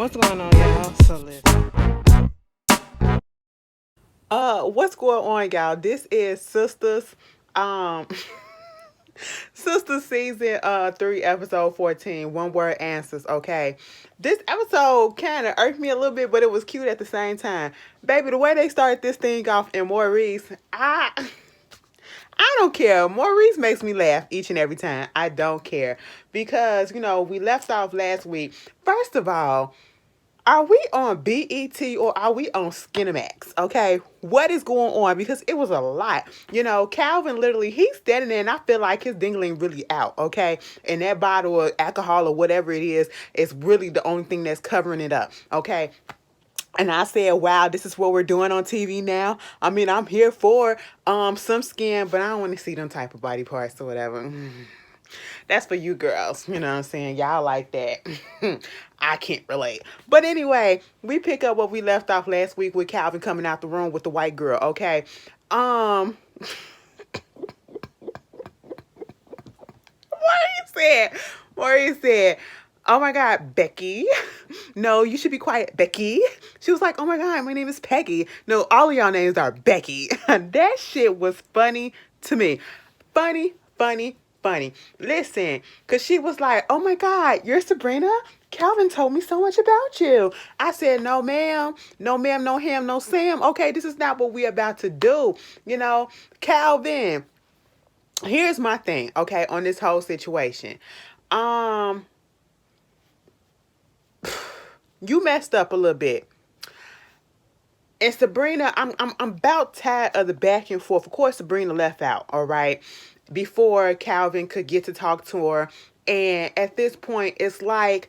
What's going on, y'all? So listen. What's going on, y'all? This is Sistas. Um, Sistas season 3, episode 14. One word answers. Okay, this episode kind of irked me a little bit, but it was cute at the same time. Baby, the way they started this thing off in Maurice, I don't care. Maurice makes me laugh each and every time. I don't care because we left off last week. First of all, are we on BET or are we on Skinemax? Okay, what is going on? Because it was a lot. Calvin literally, he's standing there and I feel like his dingling really out. Okay, and that bottle of alcohol or whatever it is really the only thing that's covering it up. Okay. And I said, wow, this is what we're doing on TV now. I mean, I'm here for some skin, but I don't want to see them type of body parts or whatever. That's for you girls. You know what I'm saying? Y'all like that. I can't relate. But anyway, we pick up what we left off last week with Calvin coming out the room with the white girl, okay? Um what he said, oh my God, Becky. No, you should be quiet, Becky. She was like, oh my God, my name is Peggy. No, all of y'all names are Becky. That shit was funny to me. Funny, funny, funny. Listen, because she was like, oh my God, you're Sabrina? Calvin told me so much about you. I said, no, ma'am. No, ma'am, no ham, no Sam. Okay, this is not what we're about to do. Calvin, here's my thing, okay, on this whole situation. Um, you messed up a little bit. And Sabrina, I'm about tired of the back and forth. Of course, Sabrina left out, all right, before Calvin could get to talk to her. And at this point, it's like,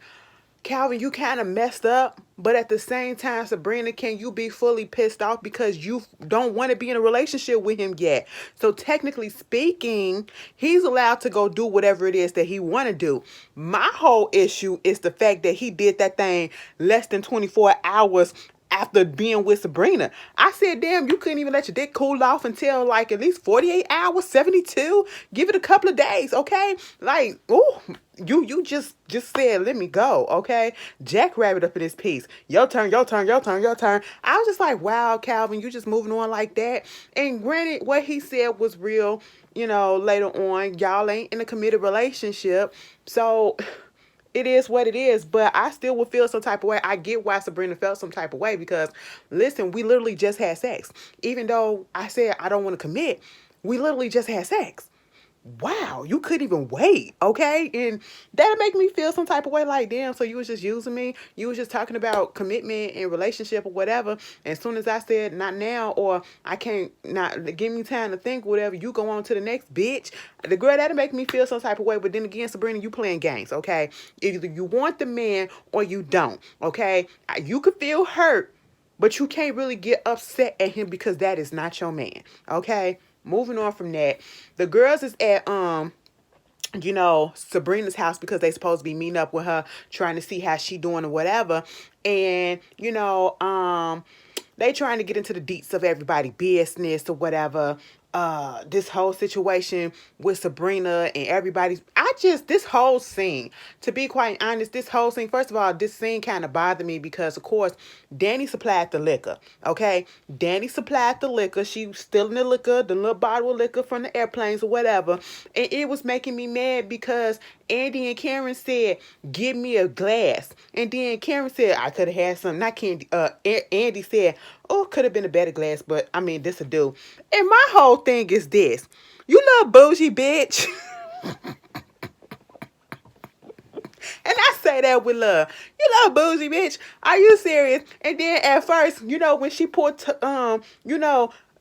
Calvin, you kind of messed up, but at the same time, Sabrina, can you be fully pissed off because you don't want to be in a relationship with him yet? So technically speaking, he's allowed to go do whatever it is that he want to do. My whole issue is the fact that he did that thing less than 24 hours after being with Sabrina. I said, damn, you couldn't even let your dick cool off until like at least 48 hours, 72. Give it a couple of days, okay? Like, ooh, you just said, let me go, okay? Jackrabbit up in this piece. Your turn, your turn, your turn, your turn. I was just like, wow, Calvin, you just moving on like that. And granted, what he said was real, later on. Y'all ain't in a committed relationship. So it is what it is, but I still would feel some type of way. I get why Sabrina felt some type of way because, listen, we literally just had sex. Even though I said I don't want to commit, we literally just had sex. Wow, you couldn't even wait, okay? And that'll make me feel some type of way like, damn, so you was just using me? You was just talking about commitment and relationship or whatever. As soon as I said not now or I can't, not give me time to think, whatever, you go on to the next bitch. The girl, that'll make me feel some type of way. But then again, Sabrina, you playing games, okay? Either you want the man or you don't, okay? You could feel hurt, but you can't really get upset at him because that is not your man, okay? Moving on from that, the girls is at Sabrina's house because they supposed to be meeting up with her, trying to see how she doing or whatever. And they trying to get into the deets of everybody business or whatever. This whole situation with Sabrina and everybody's, this whole scene, to be quite honest, this whole scene, first of all, this scene kind of bothered me because, of course, Danny supplied the liquor, okay? Danny supplied the liquor. She was stealing the liquor, the little bottle of liquor from the airplanes or whatever. And it was making me mad because Andy and Karen said, give me a glass. And then Karen said, I could have had some, not Candy, Andy said, oh, could have been a better glass, but I mean, this will do. And my whole thing is this. You little bougie bitch. And I say that with love. You little bougie bitch. Are you serious? And then at first, when she poured,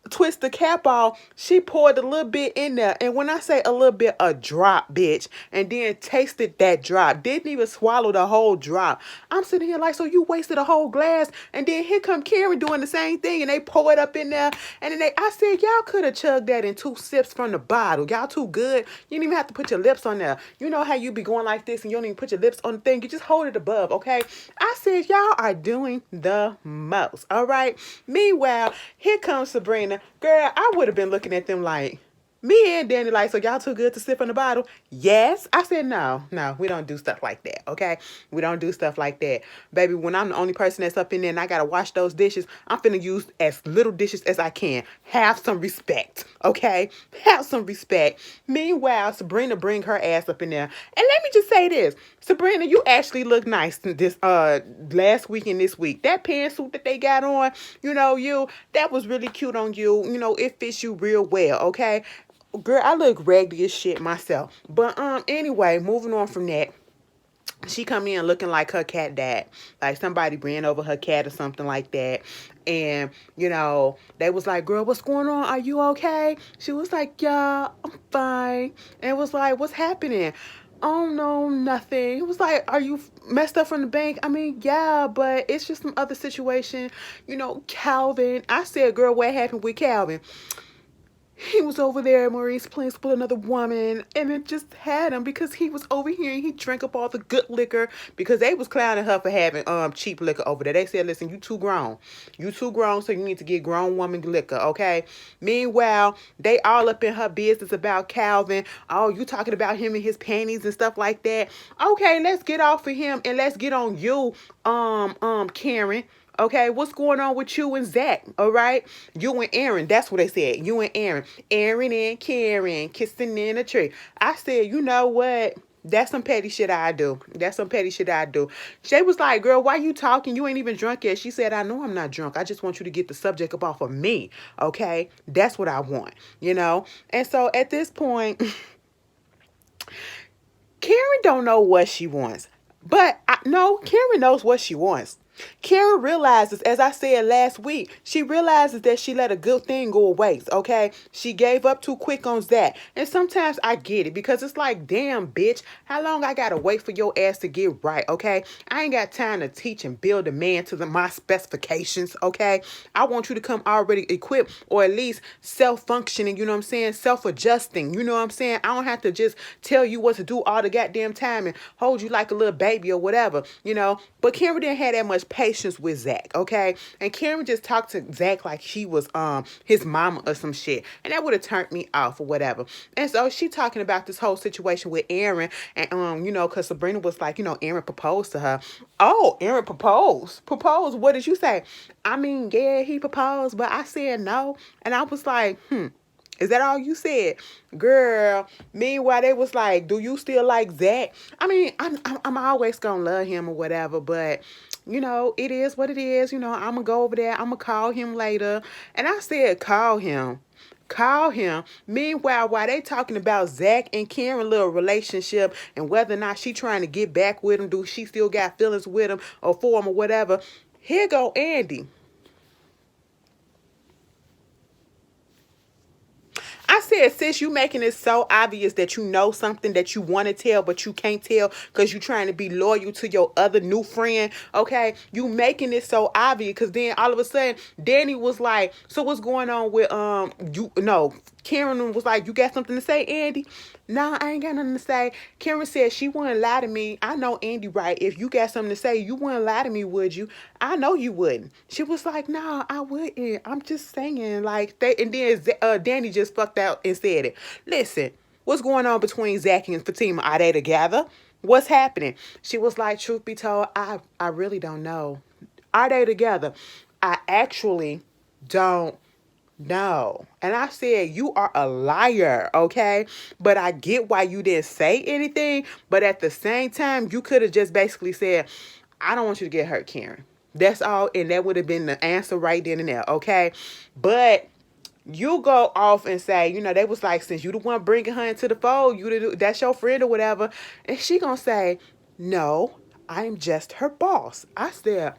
twist the cap off, she poured a little bit in there. And when I say a little bit, a drop, bitch. And then tasted that drop. Didn't even swallow the whole drop. I'm sitting here like, so you wasted a whole glass. And then here come Karen doing the same thing. And they pour it up in there. And then I said, y'all could have chugged that in 2 sips from the bottle. Y'all too good. You didn't even have to put your lips on there. You know how you be going like this and you don't even put your lips on the thing. You just hold it above, okay? I said, y'all are doing the most, all right? Meanwhile, here comes Sabrina. Girl, I would have been looking at them like, Me and Danny like, so y'all too good to sip in the bottle? Yes. I said, no, no, we don't do stuff like that, okay? We don't do stuff like that. Baby, when I'm the only person that's up in there and I gotta wash those dishes, I'm finna use as little dishes as I can. Have some respect, okay? Have some respect. Meanwhile, Sabrina bring her ass up in there. And let me just say this. Sabrina, you actually look nice this last week and this week. That pantsuit that they got on, that was really cute on you. It fits you real well, okay? Girl, I look raggedy as shit myself. But anyway, moving on from that. She come in looking like her cat died. Like somebody ran over her cat or something like that. And, they was like, girl, what's going on? Are you okay? She was like, yeah, I'm fine. And it was like, what's happening? Oh, no, nothing. It was like, are you messed up from the bank? I mean, yeah, but it's just some other situation. Calvin. I said, girl, what happened with Calvin? He was over there at Maurice Place with another woman, and it just had him because he was over here and he drank up all the good liquor because they was clowning her for having cheap liquor over there. They said, listen, you too grown, so you need to get grown woman liquor, okay? Meanwhile, they all up in her business about Calvin. Oh, you talking about him and his panties and stuff like that. Okay, let's get off of him and let's get on you, Karen. Okay, what's going on with you and Zach? All right, you and Aaron. That's what they said. You and Aaron. Aaron and Karen kissing in a tree. I said, you know what? That's some petty shit I do. That's some petty shit I do. Shay was like, girl, why you talking? You ain't even drunk yet. She said, I know I'm not drunk. I just want you to get the subject up off of me. Okay, that's what I want. And so at this point, Karen don't know what she wants. But no, Karen knows what she wants. Karen realizes, as I said last week, she realizes that she let a good thing go away, okay? She gave up too quick on Zach. And sometimes I get it because it's like, damn, bitch, how long I gotta wait for your ass to get right, okay? I ain't got time to teach and build a man to my specifications, okay? I want you to come already equipped or at least self-functioning, you know what I'm saying? Self-adjusting, you know what I'm saying? I don't have to just tell you what to do all the goddamn time and hold you like a little baby or whatever, But Karen didn't have that much patience with Zach, okay? And Karen just talked to Zach like she was his mama or some shit. And that would have turned me off or whatever. And so she talking about this whole situation with Aaron and because Sabrina was like, Aaron proposed to her. Oh, Aaron proposed. Proposed. What did you say? I mean, yeah, he proposed, but I said no. And I was like, is that all you said? Girl, meanwhile, they was like, do you still like Zach? I mean, I'm always going to love him or whatever, but, it is what it is. I'm going to go over there. I'm going to call him later. And I said, call him. Call him. Meanwhile, while they talking about Zach and Karen little relationship and whether or not she trying to get back with him, do she still got feelings with him or for him or whatever, here go Andy. I said, sis, you making it so obvious that you know something that you want to tell, but you can't tell because you trying to be loyal to your other new friend, okay? You making it so obvious because then all of a sudden, Danny was like, so what's going on with, Karen was like, you got something to say, Andy? Nah, I ain't got nothing to say. Karen said she wouldn't lie to me. I know Andy right. If you got something to say, you wouldn't lie to me, would you? I know you wouldn't. She was like, nah, I wouldn't. I'm just saying, like, and then Danny just fucked out and said it. Listen, what's going on between Zach and Fatima? Are they together? What's happening? She was like, truth be told, I really don't know. Are they together? I actually don't know. And I said, you are a liar, okay? But I get why you didn't say anything. But at the same time, you could have just basically said, I don't want you to get hurt, Karen. That's all. And that would have been the answer right then and there, okay? But you go off and say, they was like, since you the one bringing her into the fold, that's your friend or whatever. And she gonna say, no, I am just her boss. I said,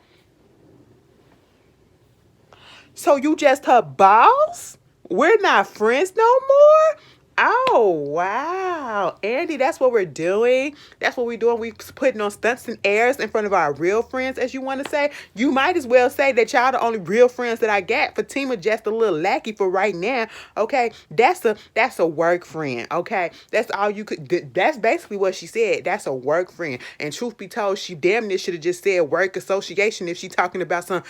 so you just her boss? We're not friends no more? Oh, wow. Andy, that's what we're doing. That's what we're doing. We're putting on stunts and airs in front of our real friends, as you want to say. You might as well say that y'all the only real friends that I got. Fatima just a little lackey for right now. Okay. That's a work friend. Okay. That's all you could that's basically what she said. That's a work friend. And truth be told, she damn near should have just said work association if she talking about some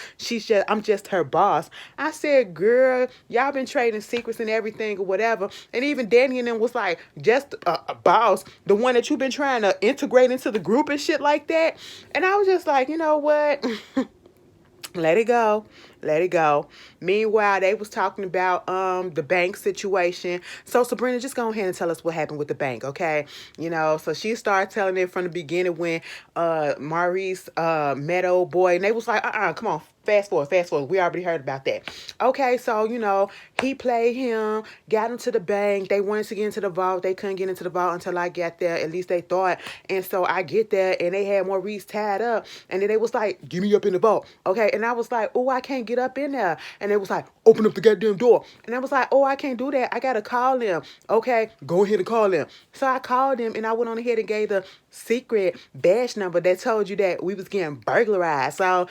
I'm just her boss. I said, girl, y'all been trading secrets and everything or whatever. And even Danny and them was like, just a boss, the one that you've been trying to integrate into the group and shit like that. And I was just like, you know what? Let it go. Let it go. Meanwhile, they was talking about the bank situation. So Sabrina, just go ahead and tell us what happened with the bank, okay? So she started telling it from the beginning when Maurice met old boy, and they was like, come on, fast forward, fast forward. We already heard about that. Okay, so he played him, got him to the bank. They wanted to get into the vault. They couldn't get into the vault until I got there. At least they thought. And so I get there, and they had Maurice tied up, and then they was like, "Get me up in the vault," okay? And I was like, "Oh, I can't get up in there." And they was like, "Open up the goddamn door." And I was like, "Oh, I can't do that. I gotta call them." Okay, go ahead and call them. So I called them, and I went on ahead and gave the secret badge number that told you that we was getting burglarized. So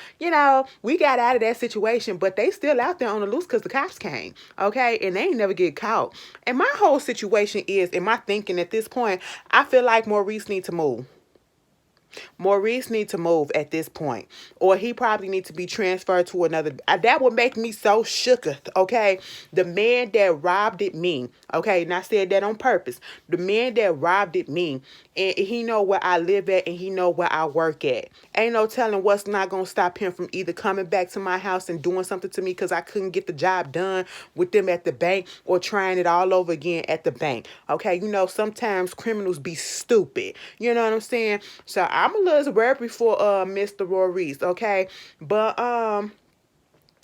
we got out of that situation, but they still out there on the loose because the cops came. Okay, and they ain't never get caught. And my whole situation is, in my thinking at this point, I feel like Maurice need to move. Maurice needs to move at this point, or he probably needs to be transferred to another. That would make me so shooketh, okay? The man that robbed it me, okay? And I said that on purpose. The man that robbed it me, and he know where I live at, and he know where I work at. Ain't no telling what's not gonna stop him from either coming back to my house and doing something to me because I couldn't get the job done with them at the bank, or trying it all over again at the bank. Okay, sometimes criminals be stupid. You know what I'm saying? So I'm a little worried for Mr. Maurice, okay? But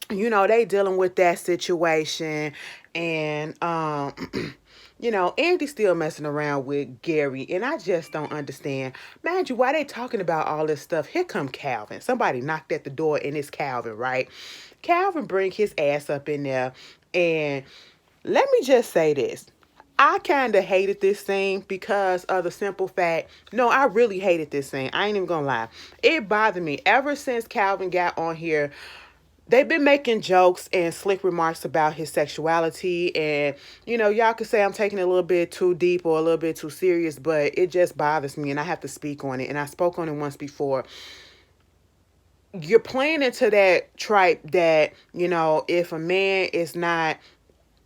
they dealing with that situation, and Andy's still messing around with Gary, and I just don't understand. Mind you, why they talking about all this stuff? Here come Calvin. Somebody knocked at the door, and it's Calvin, right? Calvin bring his ass up in there, and let me just say this. I kind of hated this scene because of the simple fact, no, I really hated this scene. I ain't even gonna lie. It bothered me. Ever since Calvin got on here, they've been making jokes and slick remarks about his sexuality, and y'all could say I'm taking it a little bit too deep or a little bit too serious, but it just bothers me, and I have to speak on it. And I spoke on it once before. You're playing into that tripe that if a man is not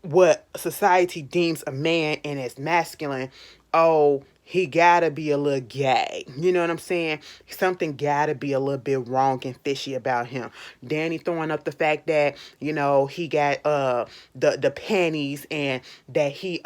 what society deems a man and as masculine, oh, he gotta be a little gay. You know what I'm saying? Something gotta be a little bit wrong and fishy about him. Danny throwing up the fact that, he got the panties, and that he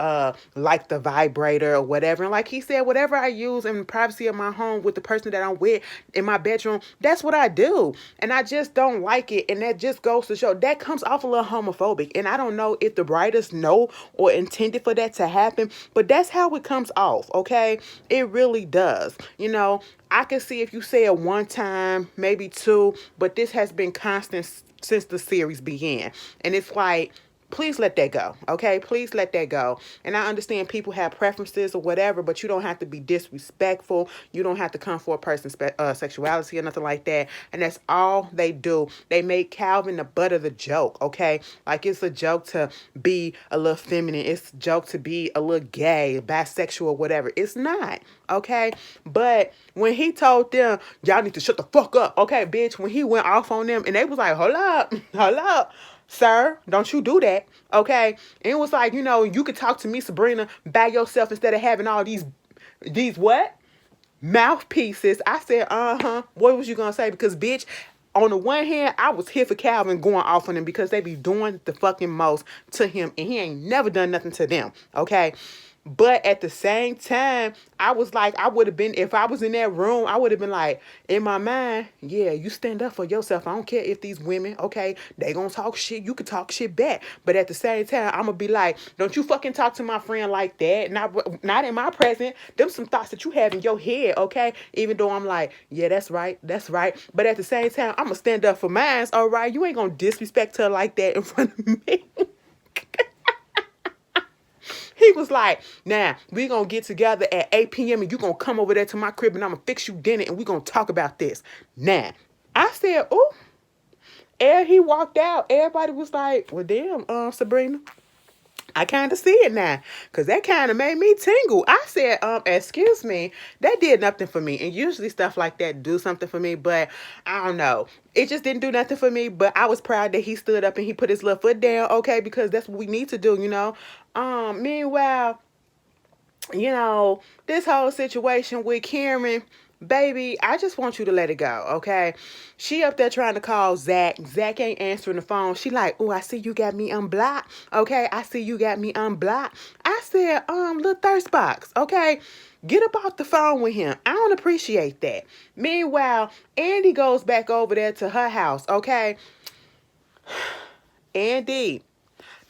liked the vibrator or whatever. And like he said, whatever I use in the privacy of my home with the person that I'm with in my bedroom, that's what I do. And I just don't like it. And that just goes to show that comes off a little homophobic. And I don't know if the writers know or intended for that to happen, but that's how it comes off, okay? It really does. I can see if you say it one time, maybe two, but this has been constant since the series began. And it's like, please let that go, okay? Please let that go. And I understand people have preferences or whatever, but you don't have to be disrespectful. You don't have to come for a person's sexuality or nothing like that. And that's all they do. They make Calvin the butt of the joke, okay? Like, it's a joke to be a little feminine. It's a joke to be a little gay, bisexual, whatever. It's not, okay? But when he told them, y'all need to shut the fuck up, okay, bitch, when he went off on them, and they was like, hold up, sir, don't you do that, okay? And it was like, you could talk to me, Sabrina, by yourself instead of having all these what? Mouthpieces. I said, what was you gonna say? Because, bitch, on the one hand, I was here for Calvin going off on him because they be doing the fucking most to him, and he ain't never done nothing to them, okay? But at the same time, I was like, I would have been, if I was in that room, I would have been like, in my mind, yeah, you stand up for yourself. I don't care if these women, okay, they gonna talk shit. You could talk shit back. But at the same time, I'm gonna be like, don't you fucking talk to my friend like that. Not in my presence. Them some thoughts that you have in your head, okay? Even though I'm like, yeah, that's right. That's right. But at the same time, I'm gonna stand up for mine. All right, you ain't gonna disrespect her like that in front of me. He was like, now, we going to get together at 8 p.m. and you going to come over there to my crib and I'm going to fix you dinner and we going to talk about this. Now, I said, oh, and he walked out. Everybody was like, well, damn, Sabrina. I kind of see it now, because that kind of made me tingle. I said, excuse me, that did nothing for me. And usually stuff like that do something for me, but I don't know. It just didn't do nothing for me, but I was proud that he stood up and he put his little foot down, okay, because that's what we need to do, you know. Meanwhile, you know, this whole situation with Karen, baby, I just want you to let it go, okay? She up there trying to call Zach. Zach ain't answering the phone. She like, oh, I see you got me unblocked, okay? I see you got me unblocked. I said, little thirst box, okay? Get up off the phone with him. I don't appreciate that. Meanwhile, Andy goes back over there to her house, okay? Andy,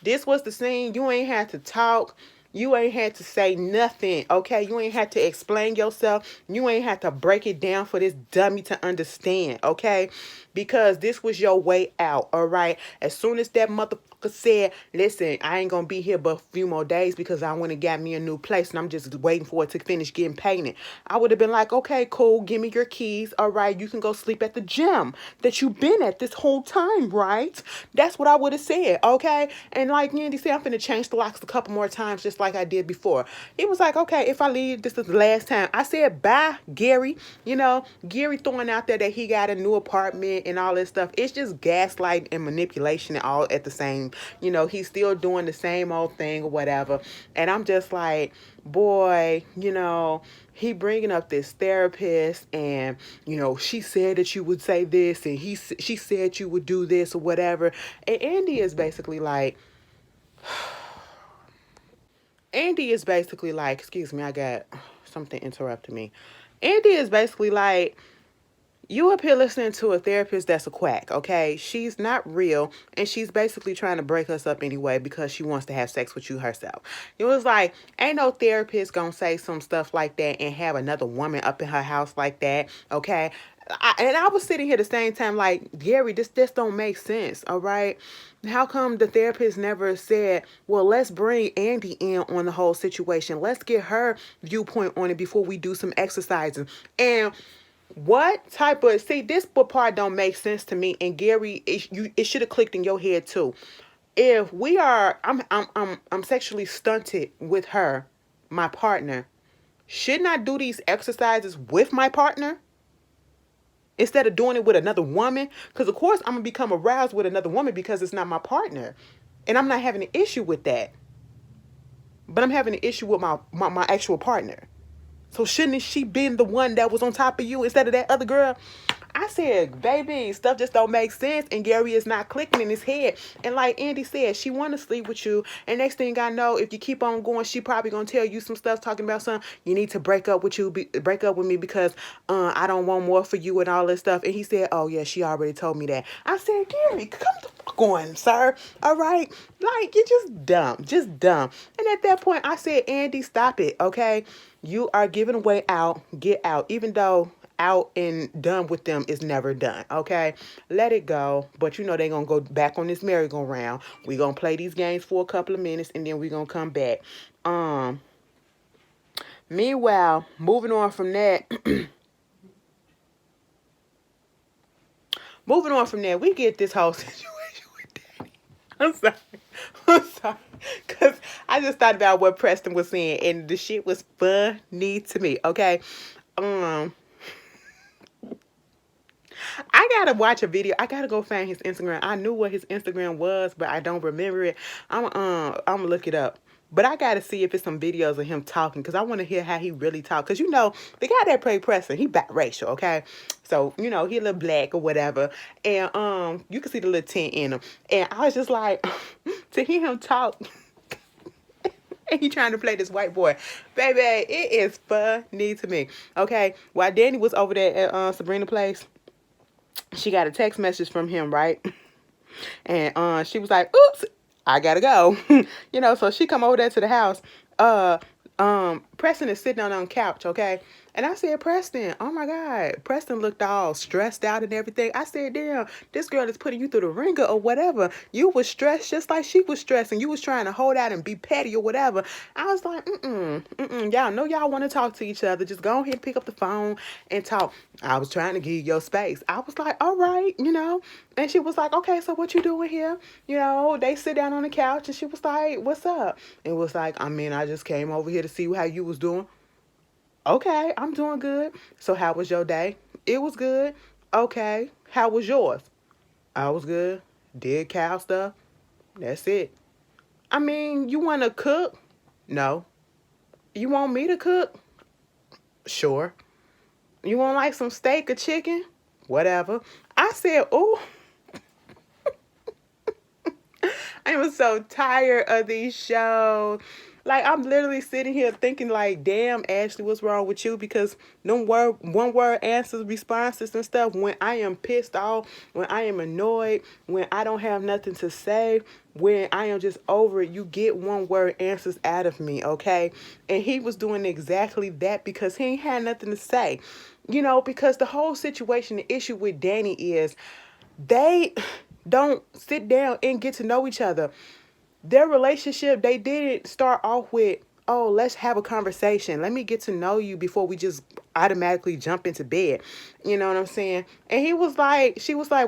this was the scene. You ain't had to talk. You ain't had to say nothing, okay? You ain't had to explain yourself. You ain't had to break it down for this dummy to understand, okay? Because this was your way out, all right? As soon as that motherfucker said, listen, I ain't gonna be here but a few more days because I went and got me a new place and I'm just waiting for it to finish getting painted. I would have been like, okay, cool, give me your keys, all right? You can go sleep at the gym that you've been at this whole time, right? That's what I would have said, okay? And like Andy said, I'm finna change the locks a couple more times just like I did before. He was like, okay, if I leave, this is the last time. I said, bye, Gary. You know, Gary throwing out there that he got a new apartment and all this stuff. It's just gaslighting and manipulation and all at the same, you know, he's still doing the same old thing or whatever. And I'm just like, boy, you know, he bringing up this therapist and, you know, she said that you would say this and she said you would do this or whatever. And Andy is basically like, excuse me, I got something interrupting me. Andy is basically like, you up here listening to a therapist that's a quack, okay? She's not real, and she's basically trying to break us up anyway because she wants to have sex with you herself. It was like, ain't no therapist gonna say some stuff like that and have another woman up in her house like that, okay? I was sitting here the same time like, Gary, this don't make sense, all right? How come the therapist never said, well, let's bring Andy in on the whole situation. Let's get her viewpoint on it before we do some exercises. And what type of, see, this part don't make sense to me. And Gary, it should have clicked in your head too. If we are, I'm sexually stunted with her, my partner, shouldn't I do these exercises with my partner instead of doing it with another woman? Because of course I'm gonna become aroused with another woman because it's not my partner, and I'm not having an issue with that. But I'm having an issue with my actual partner. So shouldn't she been the one that was on top of you instead of that other girl? I said, baby, stuff just don't make sense, and Gary is not clicking in his head. And like Andy said, she want to sleep with you, and next thing I know, if you keep on going, she probably gonna tell you some stuff talking about something. You need to break up with me because I don't want more for you and all this stuff. And he said, oh yeah, she already told me that. I said, Gary, come the fuck on, sir. All right, like you're just dumb. And at that point, I said, Andy, stop it, okay? You are giving away out. Get out, even though out and done with them is never done, okay? Let it go. But you know they're going to go back on this merry-go-round. We're going to play these games for a couple of minutes and then we're going to come back. Meanwhile, moving on from that, we get this whole situation with Danny. I'm sorry. Because I just thought about what Preston was saying and the shit was funny to me, okay? I gotta watch a video. I gotta go find his Instagram. I knew what his Instagram was, but I don't remember it. I'm gonna look it up. But I gotta see if it's some videos of him talking, because I want to hear how he really talk. Because you know the guy that played Preston, he biracial, okay? So you know he a little black or whatever, and you can see the little tint in him. And I was just like, to hear him talk. And he trying to play this white boy. Baby, it is funny to me. Okay, while Danny was over there at Sabrina's place, she got a text message from him, right? And she was like, oops, I gotta go. You know, so she come over there to the house. Preston is sitting on the couch, okay? And I said, Preston, oh my God. Preston looked all stressed out and everything. I said, damn, this girl is putting you through the ringer or whatever. You was stressed just like she was stressed, and you was trying to hold out and be petty or whatever. I was like, y'all know y'all want to talk to each other. Just go ahead and pick up the phone and talk. I was trying to give you your space. I was like, all right, And she was like, okay, so what you doing here? They sit down on the couch, and she was like, what's up? It was like, I just came over here to see how you was doing. Okay, I'm doing good. So how was your day? It was good. Okay, how was yours? I was good. Did cow stuff. That's it. You want to cook? No. You want me to cook? Sure. You want like some steak or chicken? Whatever. I said, oh, I am so tired of these shows. Like, I'm literally sitting here thinking, like, damn, Ashley, what's wrong with you? Because them one word answers, responses and stuff, when I am pissed off, when I am annoyed, when I don't have nothing to say, when I am just over it, you get one word answers out of me, okay? And he was doing exactly that because he ain't had nothing to say. Because the whole situation, the issue with Danny is they don't sit down and get to know each other. Their relationship, they didn't start off with, oh, let's have a conversation. Let me get to know you before we just automatically jump into bed. You know what I'm saying? And she was like,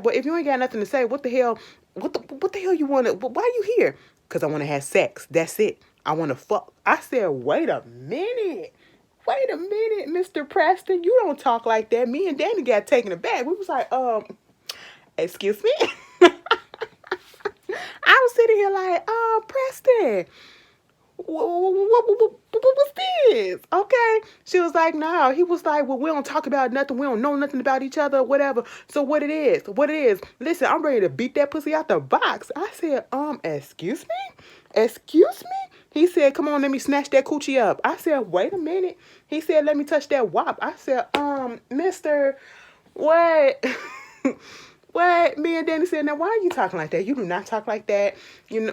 well, if you ain't got nothing to say, what the hell, what the hell you want to, why are you here? Because I want to have sex. That's it. I want to fuck. I said, wait a minute. Wait a minute, Mr. Preston. You don't talk like that. Me and Danny got taken aback. We was like, excuse me? I was sitting here like, oh, Preston, what's this? Okay. She was like, no. He was like, well, we don't talk about nothing. We don't know nothing about each other or whatever. So what it is. Listen, I'm ready to beat that pussy out the box. I said, excuse me? Excuse me? He said, come on, let me snatch that coochie up. I said, wait a minute. He said, let me touch that wop. I said, mister, what? What? Me and Danny said, now why are you talking like that? You do not talk like that.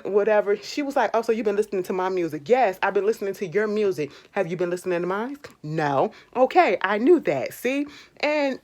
Whatever. She was like, oh, so you've been listening to my music? Yes, I've been listening to your music. Have you been listening to mine? No. Okay, I knew that. See? And,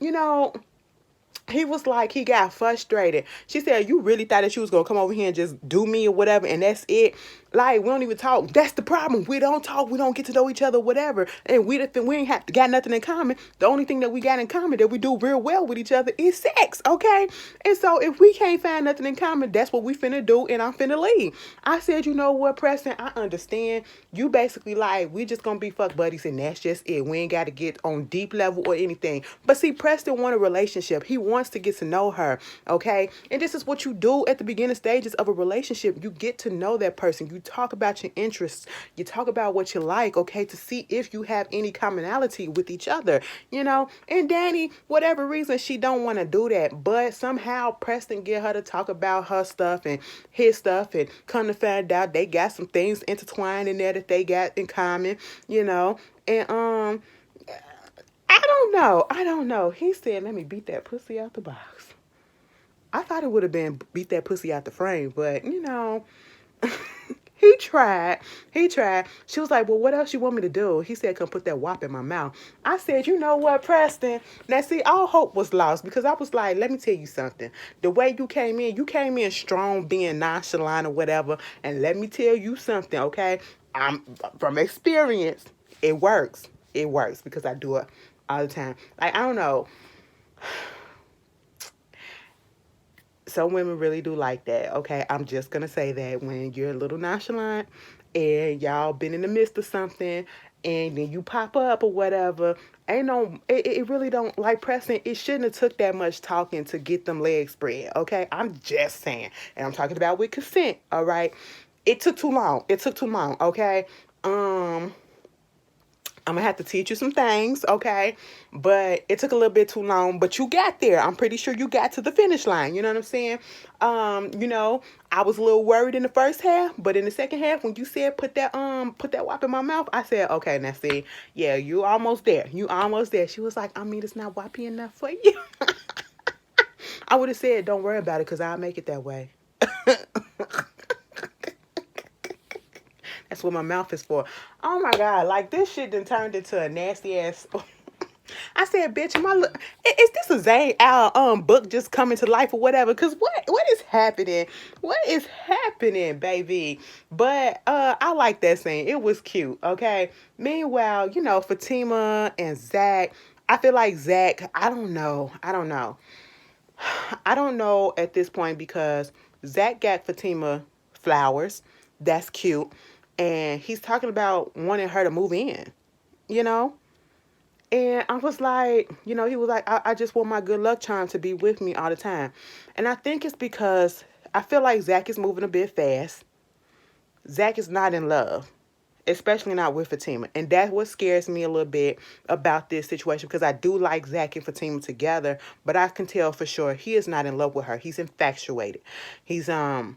he was like, he got frustrated. She said, you really thought that you was going to come over here and just do me or whatever, and that's it? Like, we don't even talk. That's the problem. We don't talk. We don't get to know each other, whatever. And we ain't got nothing in common. The only thing that we got in common that we do real well with each other is sex, okay? And so if we can't find nothing in common, that's what we finna do, and I'm finna leave. I said, you know what, Preston? I understand. You basically like, we just gonna be fuck buddies, and that's just it. We ain't got to get on deep level or anything. But see, Preston want a relationship. He wants to get to know her, okay? And this is what you do at the beginning stages of a relationship. You get to know that person. You talk about your interests. You talk about what you like, okay, to see if you have any commonality with each other, And Danny, whatever reason, she don't want to do that, but somehow Preston get her to talk about her stuff and his stuff, and come to find out they got some things intertwined in there that they got in common, And I don't know. He said, let me beat that pussy out the box. I thought it would have been beat that pussy out the frame, but he tried. She was like, well, what else you want me to do? He said, come put that wop in my mouth. I said, you know what, Preston? Now, see, all hope was lost because I was like, let me tell you something. The way you came in strong, being nonchalant or whatever. And let me tell you something, okay? I'm from experience. It works. It works because I do it all the time. Like, I don't know. Some women really do like that, okay? I'm just going to say that when you're a little nonchalant and y'all been in the midst of something and then you pop up or whatever, it really don't, like Preston, it shouldn't have took that much talking to get them legs spread, okay? I'm just saying. And I'm talking about with consent, all right? It took too long. Okay? I'm going to have to teach you some things, okay? But it took a little bit too long, but you got there. I'm pretty sure you got to the finish line, you know what I'm saying? I was a little worried in the first half, but in the second half, when you said put that wop in my mouth, I said, okay, now see, yeah, you almost there. She was like, it's not woppy enough for you. I would have said, don't worry about it, because I'll make it that way. That's That's what my mouth is for. Oh my God, like this shit done turned into a nasty ass. I said, bitch, is this a Zane Al book just coming to life or whatever? Cause what is happening? What is happening, baby? But I like that scene. It was cute. Okay. Meanwhile, Fatima and Zach. I feel like Zach. I don't know. I don't know at this point because Zach got Fatima flowers. That's cute, and he's talking about wanting her to move in. You know. And I was like, he was like, I just want my good luck charm to be with me all the time. And I think it's because I feel like Zach is moving a bit fast. Zach is not in love, especially not with Fatima. And that's what scares me a little bit about this situation because I do like Zach and Fatima together, but I can tell for sure he is not in love with her. He's infatuated. He's in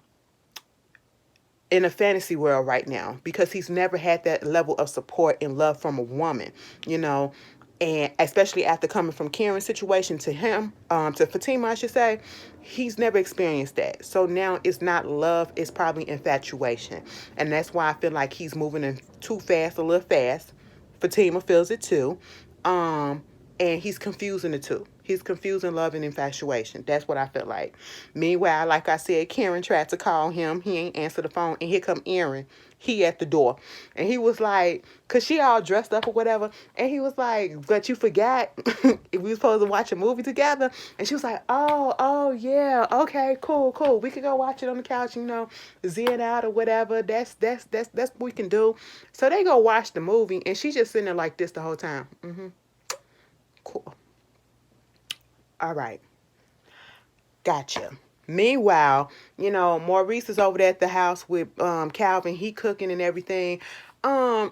a fantasy world right now because he's never had that level of support and love from a woman, you know. And especially after coming from Karen's situation to him, to Fatima, I should say, he's never experienced that. So now it's not love, it's probably infatuation. And that's why I feel like he's moving in too fast, a little fast. Fatima feels it too. And he's confusing the two. He's confusing love and infatuation. That's what I feel like. Meanwhile, like I said, Karen tried to call him. He ain't answer the phone. And here come Aaron. He at the door. And he was like, because she all dressed up or whatever. And he was like, but you forgot we were supposed to watch a movie together. And she was like, oh, yeah. Okay, cool. We could go watch it on the couch, zen out or whatever. That's what we can do. So they go watch the movie. And she's just sitting there like this the whole time. Cool. All right. Gotcha. Meanwhile, Maurice is over there at the house with Calvin. He cooking and everything. Sabrina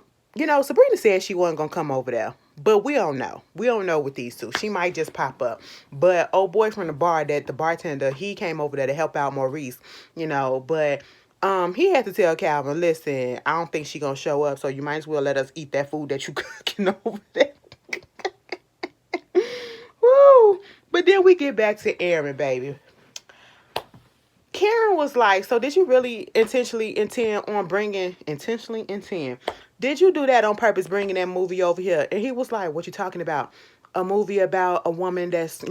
said she wasn't gonna come over there. But we don't know. We don't know with these two. She might just pop up. But old boy from the bar, that the bartender, he came over there to help out Maurice, but he had to tell Calvin, listen, I don't think she gonna show up, so you might as well let us eat that food that you cooking over there. Woo! But then we get back to Aaron, baby. Karen was like, so did you really intentionally intend? Did you do that on purpose, bringing that movie over here? And he was like, what you talking about? A movie about a woman that's,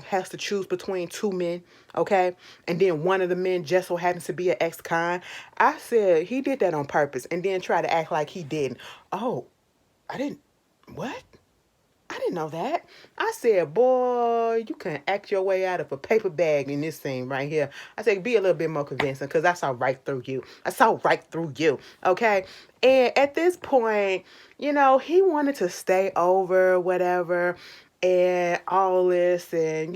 has to choose between two men, okay? And then one of the men just so happens to be an ex-con. I said, he did that on purpose and then try to act like he didn't. Oh, I didn't. What? I didn't know that. I said, boy, you can act your way out of a paper bag in this scene right here. I said, be a little bit more convincing because I saw right through you. Okay? And at this point, he wanted to stay over, whatever, and all this. And,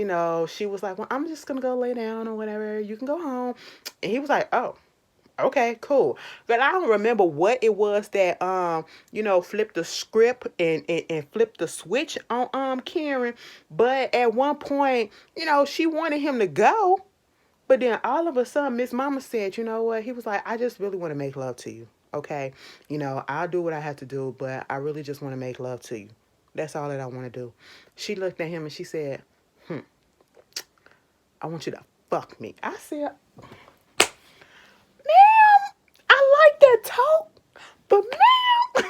she was like, well, I'm just going to go lay down or whatever. You can go home. And he was like, oh. Okay, cool. But I don't remember what it was that flipped the script and flipped the switch on Karen. But at one point, she wanted him to go. But then all of a sudden, Miss Mama said, you know what? He was like, I just really want to make love to you. Okay. I'll do what I have to do, but I really just want to make love to you. That's all that I want to do. She looked at him and she said, I want you to fuck me. I said, ma'am, I like that talk, but ma'am,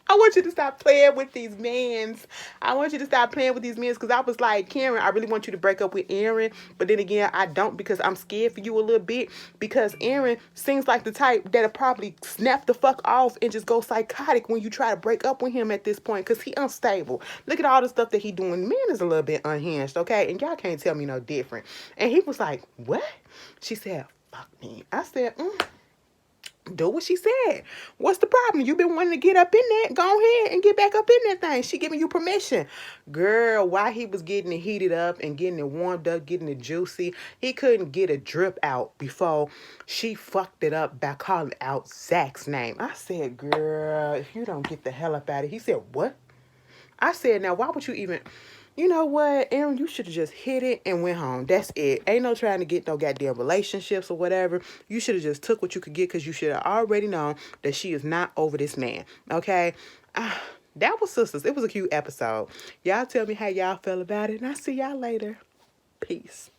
I want you to stop playing with these mans. I want you to stop playing with these mans because I was like, Karen, I really want you to break up with Aaron, but then again, I don't because I'm scared for you a little bit because Aaron seems like the type that'll probably snap the fuck off and just go psychotic when you try to break up with him at this point because he unstable. Look at all the stuff that he doing. Man is a little bit unhinged, okay? And y'all can't tell me no different. And he was like, what? She said, fuck me. I said, do what she said. What's the problem? You been wanting to get up in that. Go ahead and get back up in that thing. She giving you permission. Girl, while he was getting it heated up and getting it warmed up, getting it juicy, he couldn't get a drip out before she fucked it up by calling out Zach's name. I said, girl, if you don't get the hell up out of here. He said, what? I said, now, why would you even... You know what, Aaron, you should have just hit it and went home. That's it. Ain't no trying to get no goddamn relationships or whatever. You should have just took what you could get because you should have already known that she is not over this man. Okay? That was Sistas. It was a cute episode. Y'all tell me how y'all feel about it, and I'll see y'all later. Peace.